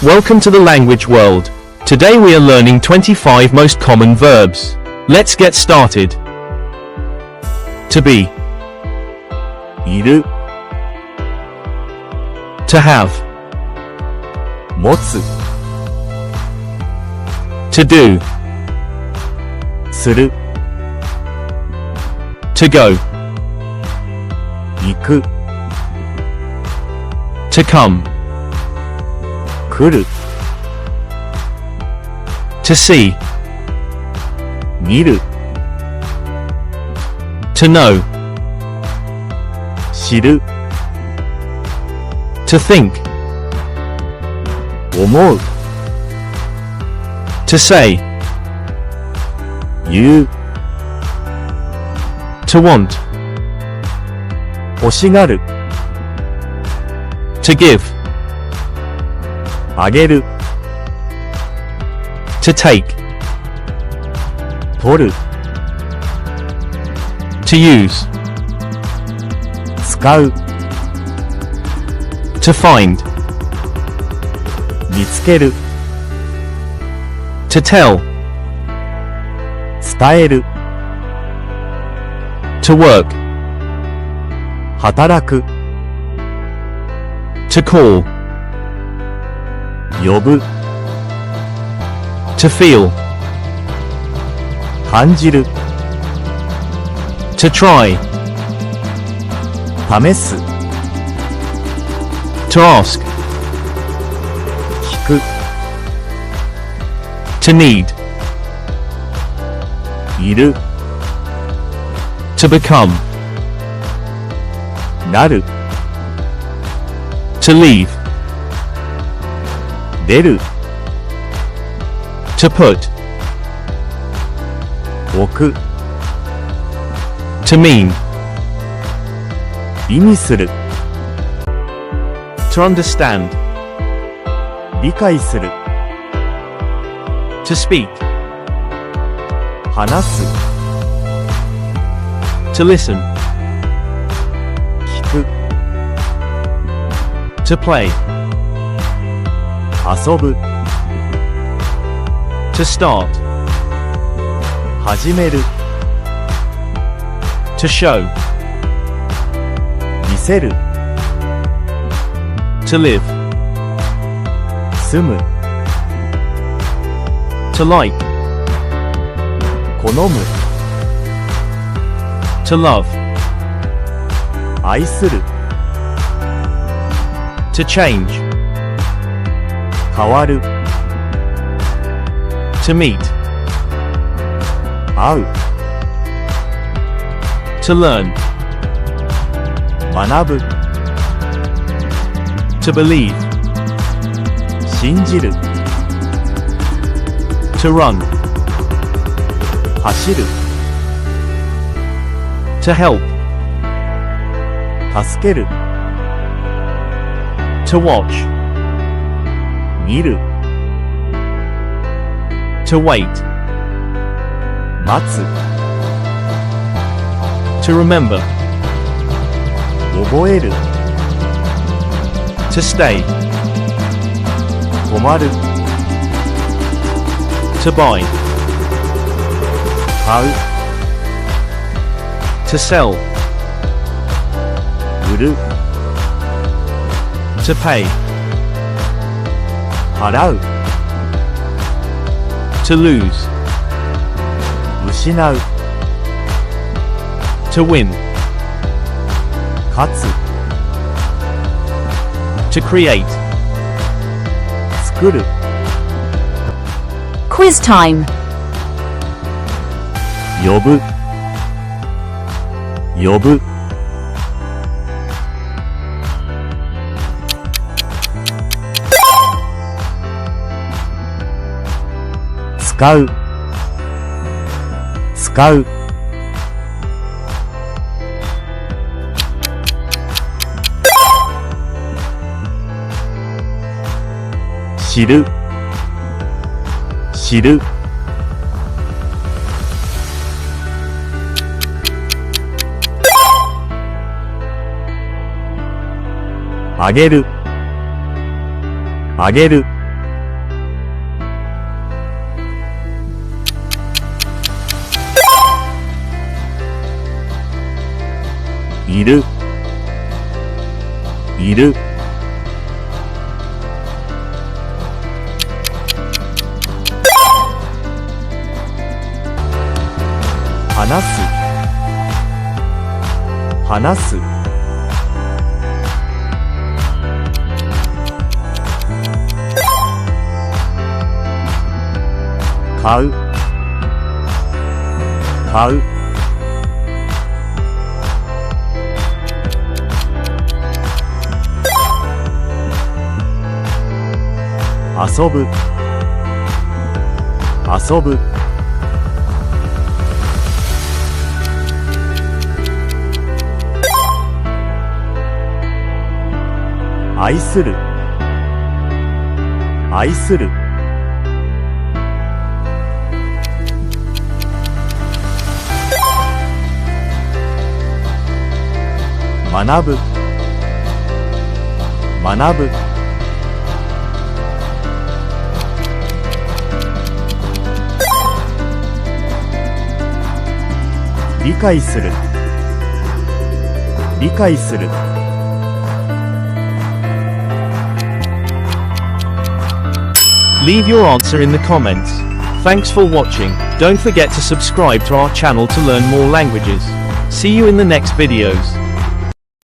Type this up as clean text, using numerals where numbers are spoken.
Welcome to the language world. Today we are learning 25 most common verbs. Let's get started. To be, いる、 to have, 持つ、 to do, する、 to go, 行く、 to come, 来る、 to see, 見る、 to know, 知る、 to think, 思う、 to say, 言う、 to want, 欲しがる、 to give, あげる、 to take, 取る、 to use, 使う、 to find, 見つける、 to tell, 伝える、 to work, 働く、 to call, 呼ぶ、 to feel, 感じる、 to try, 試す、 to ask, 聞く、 to need, いる、 to become, なる、 to leave, 出る、 to put, 置く、 to mean, 意味する、 to understand, 理解する、 to speak, 話す、 to listen, 聞く、 to play, 遊ぶ、 to start, 始める、 to show, 見せる、 to live, 住む、 to like, 好む、 to love, 愛する、 to change, 変わる、 to meet, 会う、 to learn, 学ぶ、 to believe, 信じる、 to run, 走る、 to help, 助ける、 to watch, 見る、 to wait, 待つ、 to remember, 覚える、 to stay, 止まる、 to buy, 買う、 to sell, 売る、 to pay, 払う、 to lose, 失う、 to win, 勝つ、 to create. 作る、 Quiz time. 呼ぶ、呼ぶ、使う、使う、知る、知る、あげる、あげる、いるいる話す話す買う買う遊ぶ遊ぶ愛する愛する学ぶ学ぶ理解する理解するLeave your answer in the comments. Thanks for watching. Don't forget to subscribe to our channel to learn more languages. See you in the next videos.